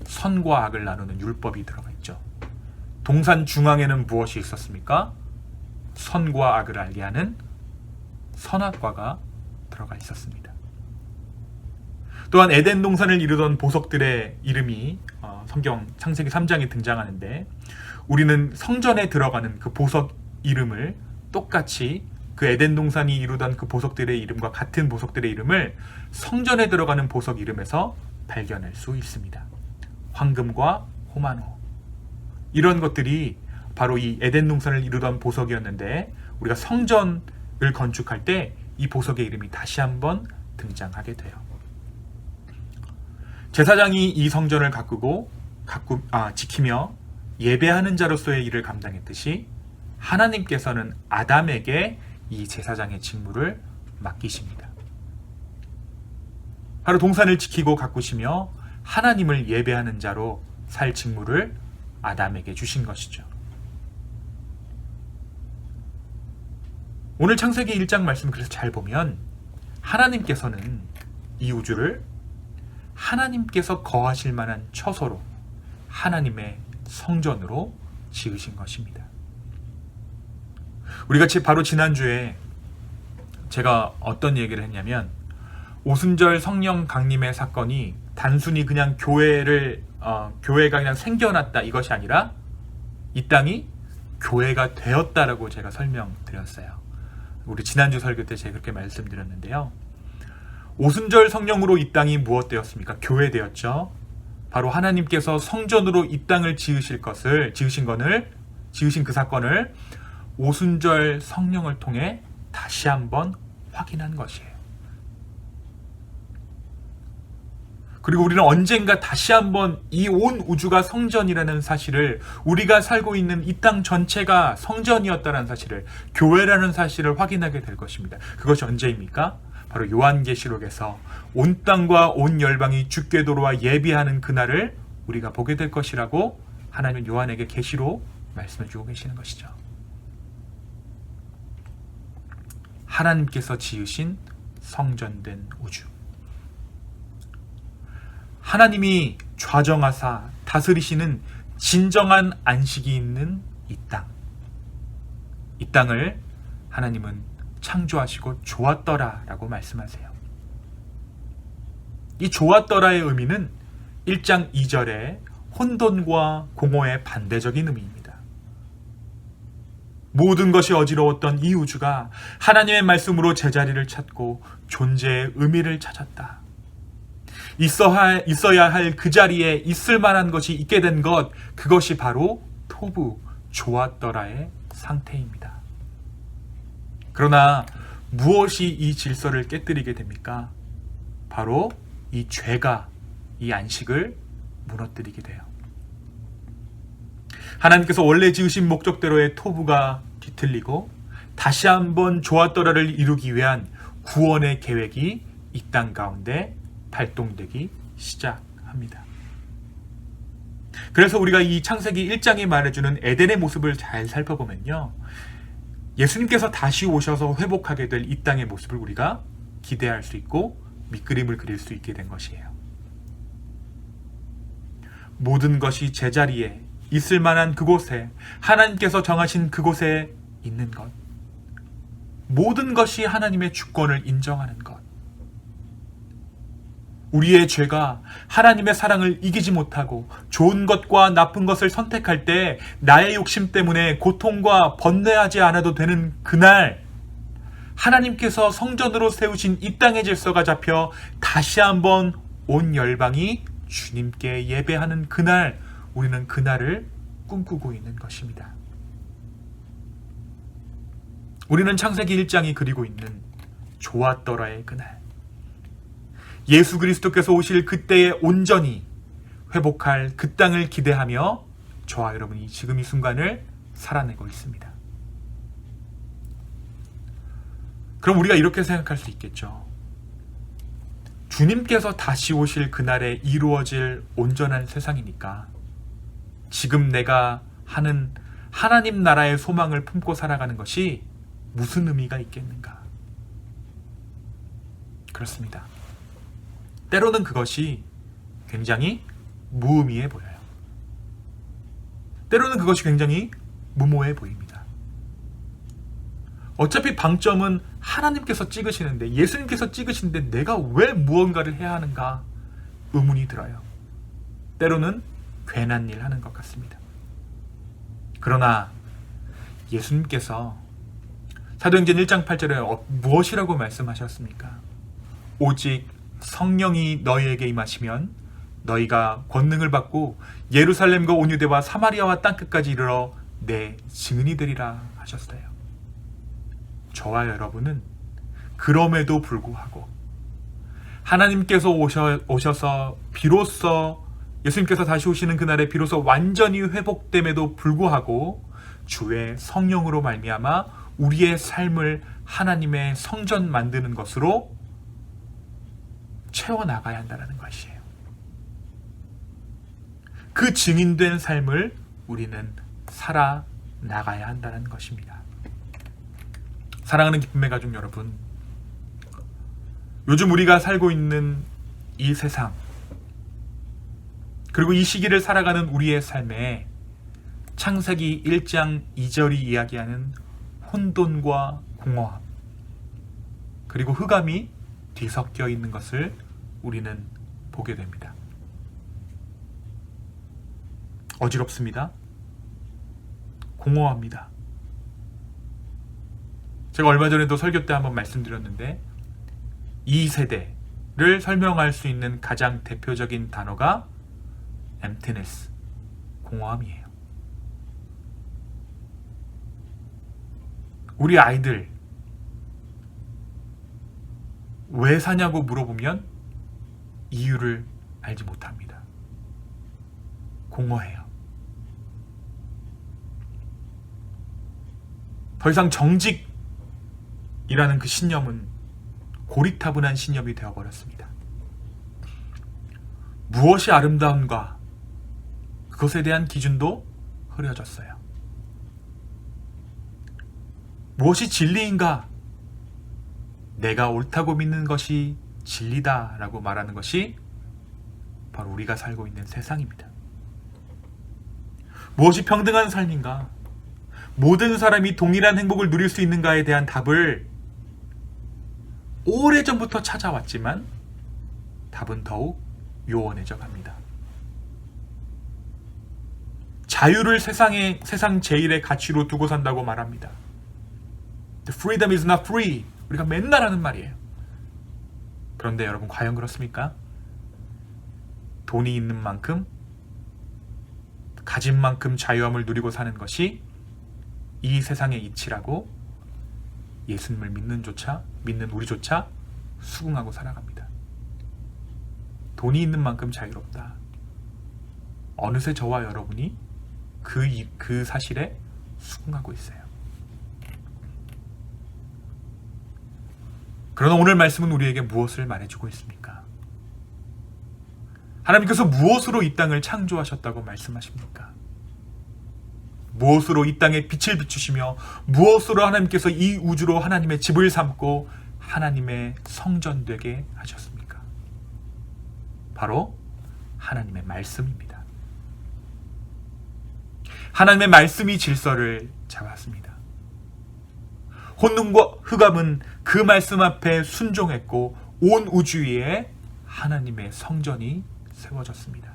선과 악을 나누는 율법이 들어가 있죠. 동산 중앙에는 무엇이 있었습니까? 선과 악을 알게 하는 선악과가 들어가 있었습니다. 또한 에덴 동산을 이루던 보석들의 이름이 성경 창세기 3장에 등장하는데 우리는 성전에 들어가는 그 보석 이름을 똑같이 그 에덴 동산이 이루던 그 보석들의 이름과 같은 보석들의 이름을 성전에 들어가는 보석 이름에서 발견할 수 있습니다. 황금과 호마노, 이런 것들이 바로 이 에덴 동산을 이루던 보석이었는데 우리가 성전을 건축할 때 이 보석의 이름이 다시 한번 등장하게 돼요. 제사장이 이 성전을 지키며 예배하는 자로서의 일을 감당했듯이 하나님께서는 아담에게 이 제사장의 직무를 맡기십니다. 바로 동산을 지키고 가꾸시며 하나님을 예배하는 자로 살 직무를 아담에게 주신 것이죠. 오늘 창세기 1장 말씀을 그래서 잘 보면 하나님께서는 이 우주를 하나님께서 거하실 만한 처소로, 하나님의 성전으로 지으신 것입니다. 우리가 바로 지난주에 제가 어떤 얘기를 했냐면 오순절 성령 강림의 사건이 단순히 그냥 교회가 그냥 생겨났다 이것이 아니라 이 땅이 교회가 되었다라고 제가 설명드렸어요. 우리 지난주 설교 때 제가 그렇게 말씀드렸는데요. 오순절 성령으로 이 땅이 무엇 되었습니까? 교회 되었죠. 바로 하나님께서 성전으로 이 땅을 지으신 그 사건을 오순절 성령을 통해 다시 한번 확인한 것이에요. 그리고 우리는 언젠가 다시 한번 이 온 우주가 성전이라는 사실을, 우리가 살고 있는 이 땅 전체가 성전이었다는 사실을, 교회라는 사실을 확인하게 될 것입니다. 그것이 언제입니까? 바로 요한계시록에서 온 땅과 온 열방이 주께 돌아와 예비하는 그날을 우리가 보게 될 것이라고 하나님은 요한에게 계시로 말씀을 주고 계시는 것이죠. 하나님께서 지으신 성전된 우주, 하나님이 좌정하사 다스리시는 진정한 안식이 있는 이 땅, 이 땅을 하나님은 창조하시고 좋았더라 라고 말씀하세요. 이 좋았더라의 의미는 1장 2절에 혼돈과 공허의 반대적인 의미입니다. 모든 것이 어지러웠던 이 우주가 하나님의 말씀으로 제자리를 찾고 존재의 의미를 찾았다. 있어야 할 그 자리에 있을 만한 것이 있게 된 것, 그것이 바로 토부, 좋았더라의 상태입니다. 그러나 무엇이 이 질서를 깨뜨리게 됩니까? 바로 이 죄가 이 안식을 무너뜨리게 돼요. 하나님께서 원래 지으신 목적대로의 토부가 뒤틀리고 다시 한번 좋았더라를 이루기 위한 구원의 계획이 이 땅 가운데 발동되기 시작합니다. 그래서 우리가 이 창세기 1장이 말해주는 에덴의 모습을 잘 살펴보면요, 예수님께서 다시 오셔서 회복하게 될 이 땅의 모습을 우리가 기대할 수 있고 밑그림을 그릴 수 있게 된 것이에요. 모든 것이 제자리에 있을 만한 그곳에, 하나님께서 정하신 그곳에 있는 것, 모든 것이 하나님의 주권을 인정하는 것, 우리의 죄가 하나님의 사랑을 이기지 못하고 좋은 것과 나쁜 것을 선택할 때 나의 욕심 때문에 고통과 번뇌하지 않아도 되는 그날, 하나님께서 성전으로 세우신 이 땅의 질서가 잡혀 다시 한번 온 열방이 주님께 예배하는 그날, 우리는 그날을 꿈꾸고 있는 것입니다. 우리는 창세기 1장이 그리고 있는 좋았더라의 그날, 예수 그리스도께서 오실 그때에 온전히 회복할 그 땅을 기대하며 저와 여러분이 지금 이 순간을 살아내고 있습니다. 그럼 우리가 이렇게 생각할 수 있겠죠. 주님께서 다시 오실 그날에 이루어질 온전한 세상이니까 지금 내가 하는 하나님 나라의 소망을 품고 살아가는 것이 무슨 의미가 있겠는가? 그렇습니다. 때로는 그것이 굉장히 무의미해 보여요. 때로는 그것이 굉장히 무모해 보입니다. 어차피 방점은 하나님께서 찍으시는데, 예수님께서 찍으시는데 내가 왜 무언가를 해야 하는가 의문이 들어요. 때로는 괜한 일 하는 것 같습니다. 그러나 예수님께서 사도행전 1장 8절에 무엇이라고 말씀하셨습니까? 오직 성령이 너희에게 임하시면 너희가 권능을 받고 예루살렘과 온 유대와 사마리아와 땅끝까지 이르러 내 증인이 되리라 하셨어요. 저와 여러분은 그럼에도 불구하고 하나님께서 오셔서 비로소 예수님께서 다시 오시는 그날에 비로소 완전히 회복됨에도 불구하고 주의 성령으로 말미암아 우리의 삶을 하나님의 성전 만드는 것으로 채워나가야 한다는 것이에요. 그 증인된 삶을 우리는 살아나가야 한다는 것입니다. 사랑하는 기쁨의 가족 여러분, 요즘 우리가 살고 있는 이 세상, 그리고 이 시기를 살아가는 우리의 삶에 창세기 1장 2절이 이야기하는 혼돈과 공허함, 그리고 흑암이 뒤섞여 있는 것을 우리는 보게 됩니다. 어지럽습니다. 공허합니다. 제가 얼마 전에도 설교 때 한번 말씀드렸는데, 이 세대를 설명할 수 있는 가장 대표적인 단어가 emptiness, 공허함이에요. 우리 아이들 왜 사냐고 물어보면 이유를 알지 못합니다. 공허해요. 더 이상 정직이라는 그 신념은 고리타분한 신념이 되어버렸습니다. 무엇이 아름다움과 그것에 대한 기준도 흐려졌어요. 무엇이 진리인가? 내가 옳다고 믿는 것이 진리다라고 말하는 것이 바로 우리가 살고 있는 세상입니다. 무엇이 평등한 삶인가? 모든 사람이 동일한 행복을 누릴 수 있는가에 대한 답을 오래전부터 찾아왔지만 답은 더욱 요원해져 갑니다. 자유를 세상 제일의 가치로 두고 산다고 말합니다. The freedom is not free. 우리가 맨날 하는 말이에요. 그런데 여러분 과연 그렇습니까? 돈이 있는 만큼 가진 만큼 자유함을 누리고 사는 것이 이 세상의 이치라고 예수님을 믿는 우리조차 수긍하고 살아갑니다. 돈이 있는 만큼 자유롭다. 어느새 저와 여러분이 그 사실에 수긍하고 있어요. 그러나 오늘 말씀은 우리에게 무엇을 말해주고 있습니까? 하나님께서 무엇으로 이 땅을 창조하셨다고 말씀하십니까? 무엇으로 이 땅에 빛을 비추시며 무엇으로 하나님께서 이 우주로 하나님의 집을 삼고 하나님의 성전 되게 하셨습니까? 바로 하나님의 말씀입니다. 하나님의 말씀이 질서를 잡았습니다. 혼돈과 흑암은 그 말씀 앞에 순종했고 온 우주 위에 하나님의 성전이 세워졌습니다.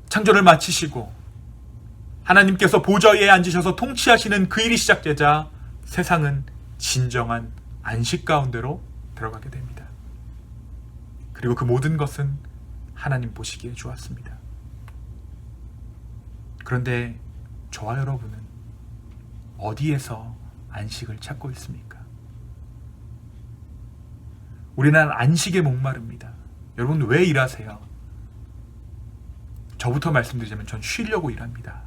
창조를 마치시고 하나님께서 보좌 위에 앉으셔서 통치하시는 그 일이 시작되자 세상은 진정한 안식 가운데로 들어가게 됩니다. 그리고 그 모든 것은 하나님 보시기에 좋았습니다. 그런데 저와 여러분은 어디에서 안식을 찾고 있습니까? 우리는 안식에 목마릅니다. 여러분 왜 일하세요? 저부터 말씀드리자면 전 쉬려고 일합니다.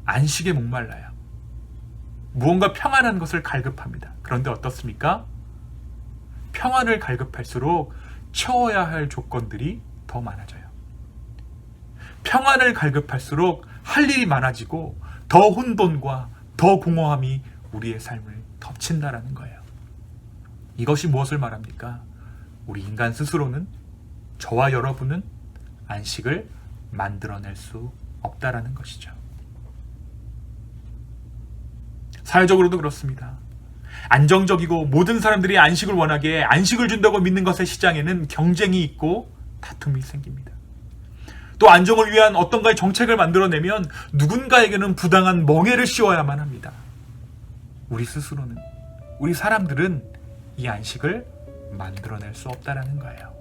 안식에 목말라요. 무언가 평안한 것을 갈급합니다. 그런데 어떻습니까? 평안을 갈급할수록 채워야 할 조건들이 더 많아져요. 평안을 갈급할수록 할 일이 많아지고 더 혼돈과 더 공허함이 우리의 삶을 덮친다라는 거예요. 이것이 무엇을 말합니까? 우리 인간 스스로는, 저와 여러분은 안식을 만들어낼 수 없다라는 것이죠. 사회적으로도 그렇습니다. 안정적이고 모든 사람들이 안식을 원하기에 안식을 준다고 믿는 것의 시장에는 경쟁이 있고 다툼이 생깁니다. 또 안정을 위한 어떤가의 정책을 만들어내면 누군가에게는 부당한 멍해를 씌워야만 합니다. 우리 스스로는, 우리 사람들은 이 안식을 만들어낼 수 없다라는 거예요.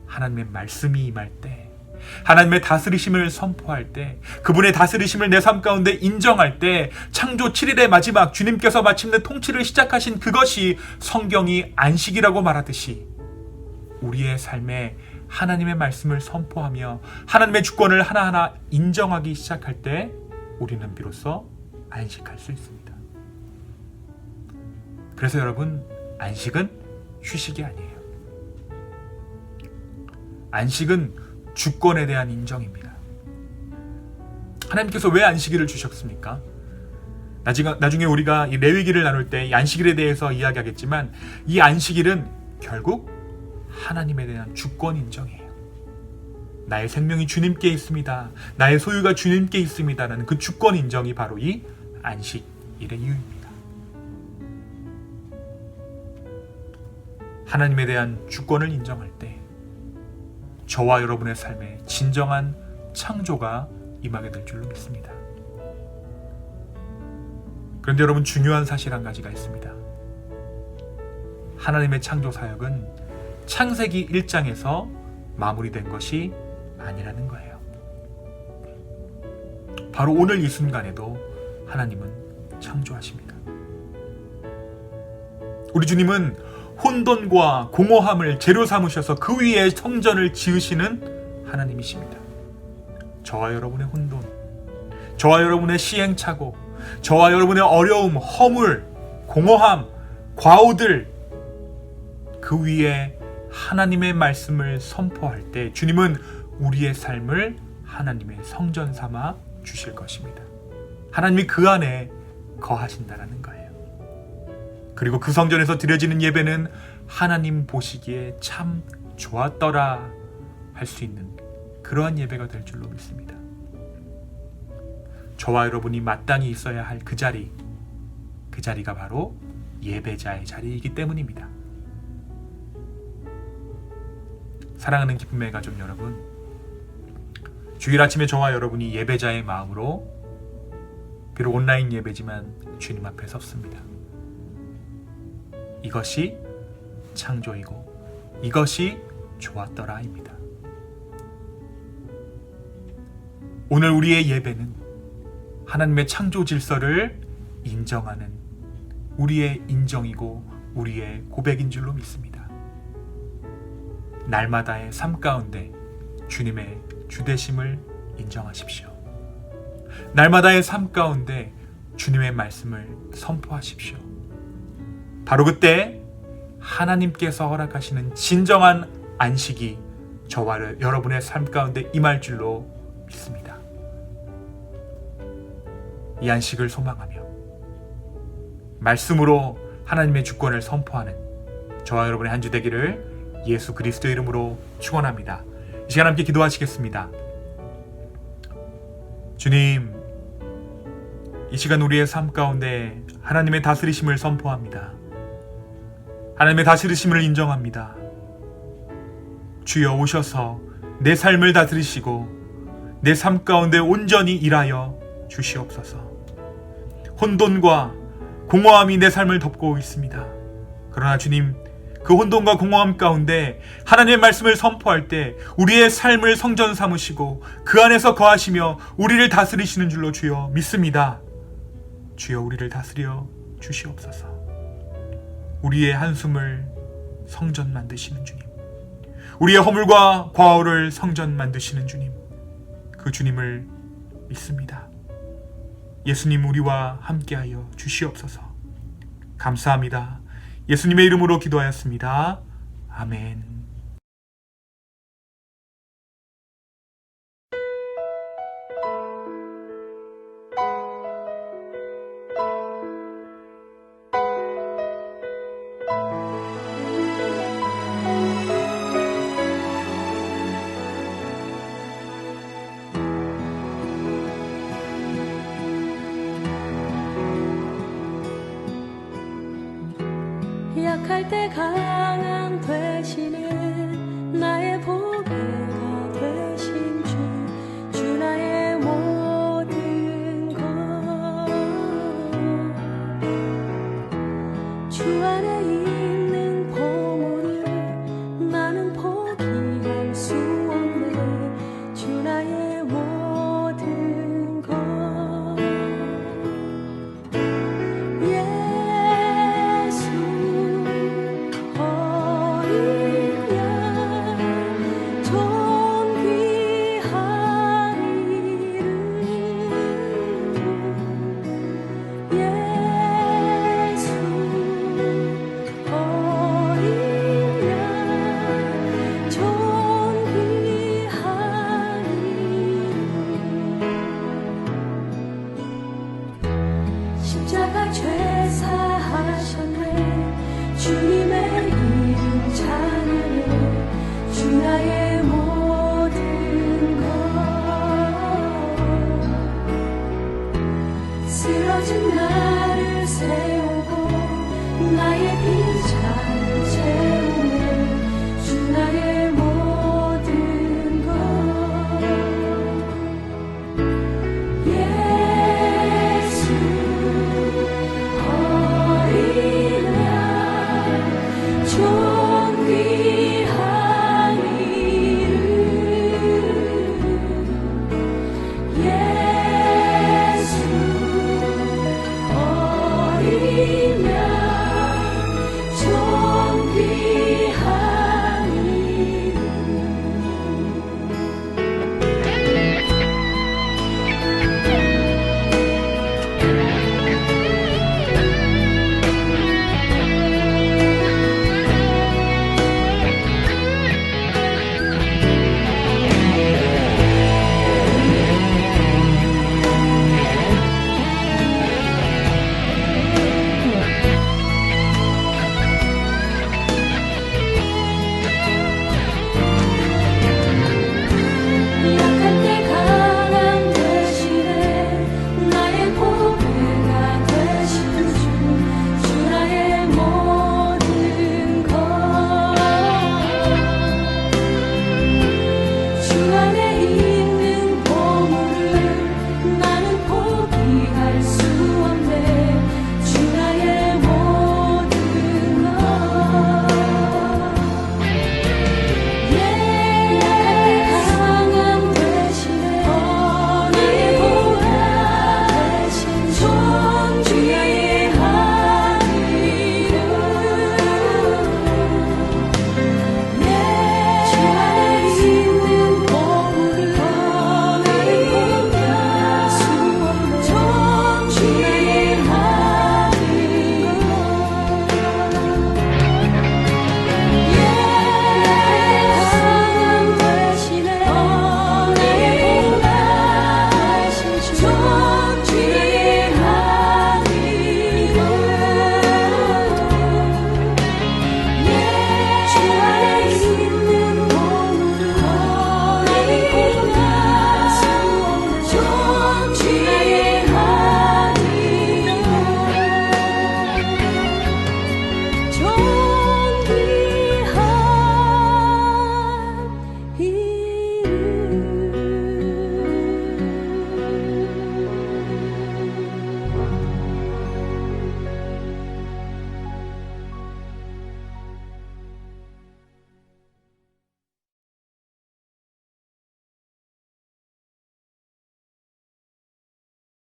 하나님의 말씀이 임할 때, 하나님의 다스리심을 선포할 때, 그분의 다스리심을 내 삶 가운데 인정할 때, 창조 7일의 마지막 주님께서 마침내 통치를 시작하신 그것이 성경이 안식이라고 말하듯이 우리의 삶에 하나님의 말씀을 선포하며 하나님의 주권을 하나하나 인정하기 시작할 때 우리는 비로소 안식할 수 있습니다. 그래서 여러분, 안식은 휴식이 아니에요. 안식은 주권에 대한 인정입니다. 하나님께서 왜 안식일을 주셨습니까? 나중에 우리가 이 레위기를 나눌 때 이 안식일에 대해서 이야기하겠지만 이 안식일은 결국 하나님에 대한 주권 인정이에요. 나의 생명이 주님께 있습니다. 나의 소유가 주님께 있습니다. 라는 그 주권 인정이 바로 이 안식일의 이유입니다. 하나님에 대한 주권을 인정할 때 저와 여러분의 삶에 진정한 창조가 임하게 될 줄로 믿습니다. 그런데 여러분, 중요한 사실 한 가지가 있습니다. 하나님의 창조 사역은 창세기 1장에서 마무리된 것이 아니라는 거예요. 바로 오늘 이 순간에도 하나님은 창조하십니다. 우리 주님은 혼돈과 공허함을 재료 삼으셔서 그 위에 성전을 지으시는 하나님이십니다. 저와 여러분의 혼돈, 저와 여러분의 시행착오, 저와 여러분의 어려움, 허물, 공허함, 과오들, 그 위에 하나님의 말씀을 선포할 때 주님은 우리의 삶을 하나님의 성전 삼아 주실 것입니다. 하나님이 그 안에 거하신다라는 거예요. 그리고 그 성전에서 드려지는 예배는 하나님 보시기에 참 좋았더라 할 수 있는 그러한 예배가 될 줄로 믿습니다. 저와 여러분이 마땅히 있어야 할 그 자리가 바로 예배자의 자리이기 때문입니다. 사랑하는 기쁨의 가족 여러분, 주일 아침에 저와 여러분이 예배자의 마음으로 비록 온라인 예배지만 주님 앞에 섰습니다. 이것이 창조이고 이것이 좋았더라입니다. 오늘 우리의 예배는 하나님의 창조 질서를 인정하는 우리의 인정이고 우리의 고백인 줄로 믿습니다. 날마다의 삶 가운데 주님의 주되심을 인정하십시오. 날마다의 삶 가운데 주님의 말씀을 선포하십시오. 바로 그때 하나님께서 허락하시는 진정한 안식이 저와 여러분의 삶 가운데 임할 줄로 믿습니다. 이 안식을 소망하며 말씀으로 하나님의 주권을 선포하는 저와 여러분의 한 주 되기를 예수 그리스도의 이름으로 축원합니다. 이 시간 함께 기도하시겠습니다. 주님, 이 시간 우리의 삶 가운데 하나님의 다스리심을 선포합니다. 하나님의 다스리심을 인정합니다. 주여 오셔서 내 삶을 다스리시고 내 삶 가운데 온전히 일하여 주시옵소서. 혼돈과 공허함이 내 삶을 덮고 있습니다. 그러나 주님, 그 혼돈과 공허함 가운데 하나님의 말씀을 선포할 때 우리의 삶을 성전 삼으시고 그 안에서 거하시며 우리를 다스리시는 줄로 주여 믿습니다. 주여 우리를 다스려 주시옵소서. 우리의 한숨을 성전 만드시는 주님, 우리의 허물과 과오를 성전 만드시는 주님, 그 주님을 믿습니다. 예수님 우리와 함께하여 주시옵소서. 감사합니다. 예수님의 이름으로 기도하였습니다. 아멘. 약할 때 강한 되시는 나의 보배가 되신 주 나의 모든 것 주 안에 있는 보물을 나는 포기할 수 없네. 주 나의 모든 것 예수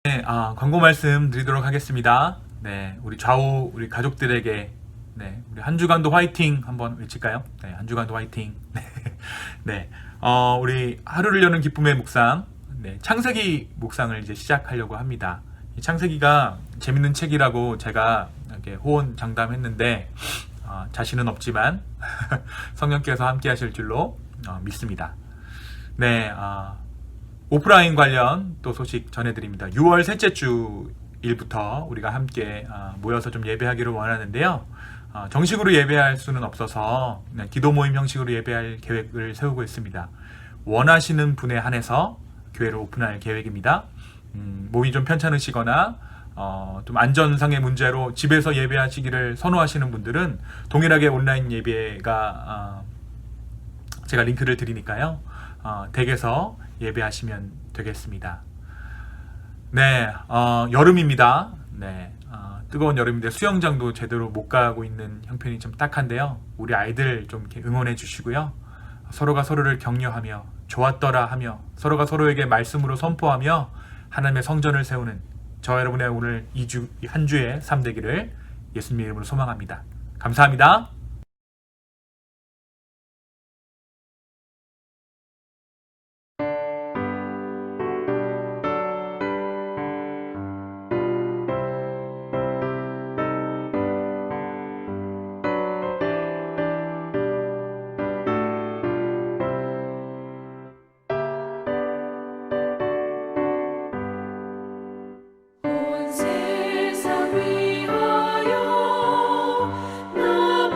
네, 광고 말씀 드리도록 하겠습니다. 네, 우리 좌우 우리 가족들에게 네, 우리 한 주간도 화이팅 한번 외칠까요? 네, 한 주간도 화이팅. 네, 우리 하루를 여는 기쁨의 묵상, 네, 창세기 묵상을 이제 시작하려고 합니다. 이 창세기가 재밌는 책이라고 제가 이렇게 호언 장담했는데 자신은 없지만 성령께서 함께 하실 줄로 믿습니다. 네, 오프라인 관련 또 소식 전해드립니다. 6월 셋째 주일부터 우리가 함께 모여서 좀 예배하기를 원하는데요. 정식으로 예배할 수는 없어서 기도 모임 형식으로 예배할 계획을 세우고 있습니다. 원하시는 분에 한해서 교회를 오픈할 계획입니다. 몸이 좀 편찮으시거나 좀 안전상의 문제로 집에서 예배하시기를 선호하시는 분들은 동일하게 온라인 예배가 제가 링크를 드리니까요. 댁에서 예배하시면 되겠습니다. 네, 여름입니다. 네, 뜨거운 여름인데 수영장도 제대로 못 가고 있는 형편이 좀 딱한데요. 우리 아이들 좀 이렇게 응원해 주시고요. 서로가 서로를 격려하며 좋았더라 하며 서로가 서로에게 말씀으로 선포하며 하나님의 성전을 세우는 저 여러분의 오늘 한 주의 삶 되기를 예수님의 이름으로 소망합니다. 감사합니다. 온 세상 위하여 나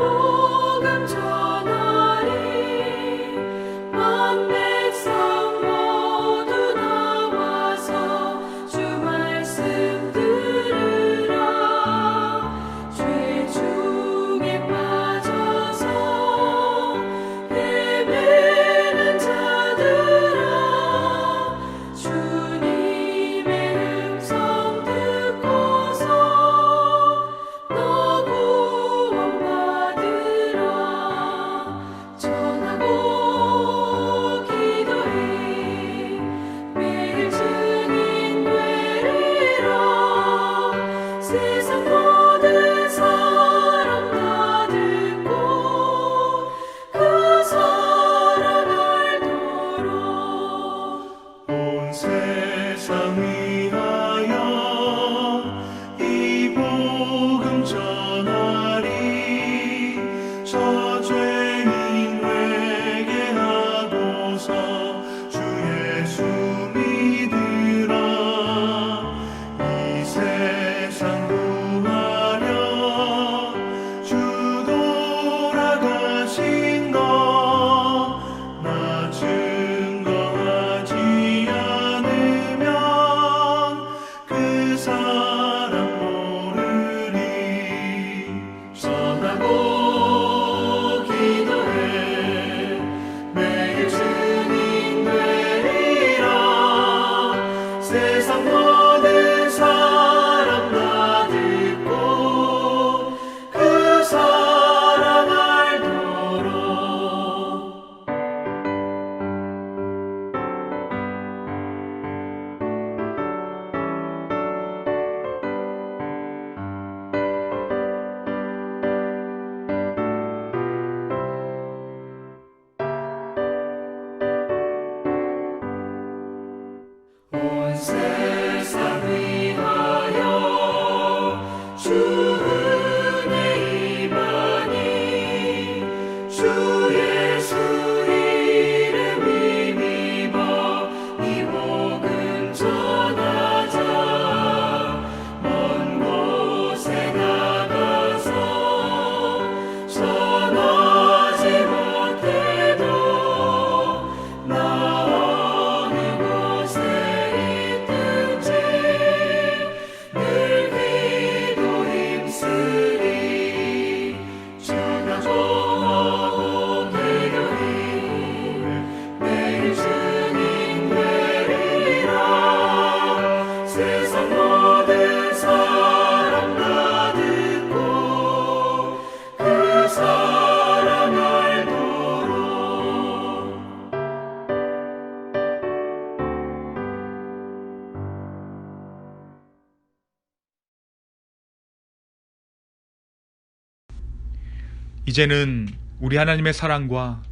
이제는 우리 하나님의 사랑과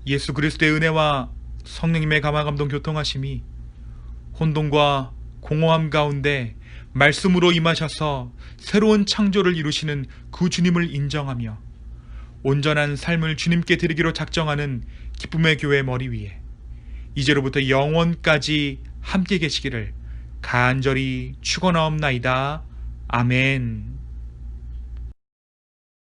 예수 그리스도의 은혜와 성령님의 감화감동 교통하심이 혼돈과 공허함 가운데 말씀으로 임하셔서 새로운 창조를 이루시는 그 주님을 인정하며 온전한 삶을 주님께 드리기로 작정하는 기쁨의 교회 머리 위에 이제로부터 영원까지 함께 계시기를 간절히 축원하옵나이다. 아멘.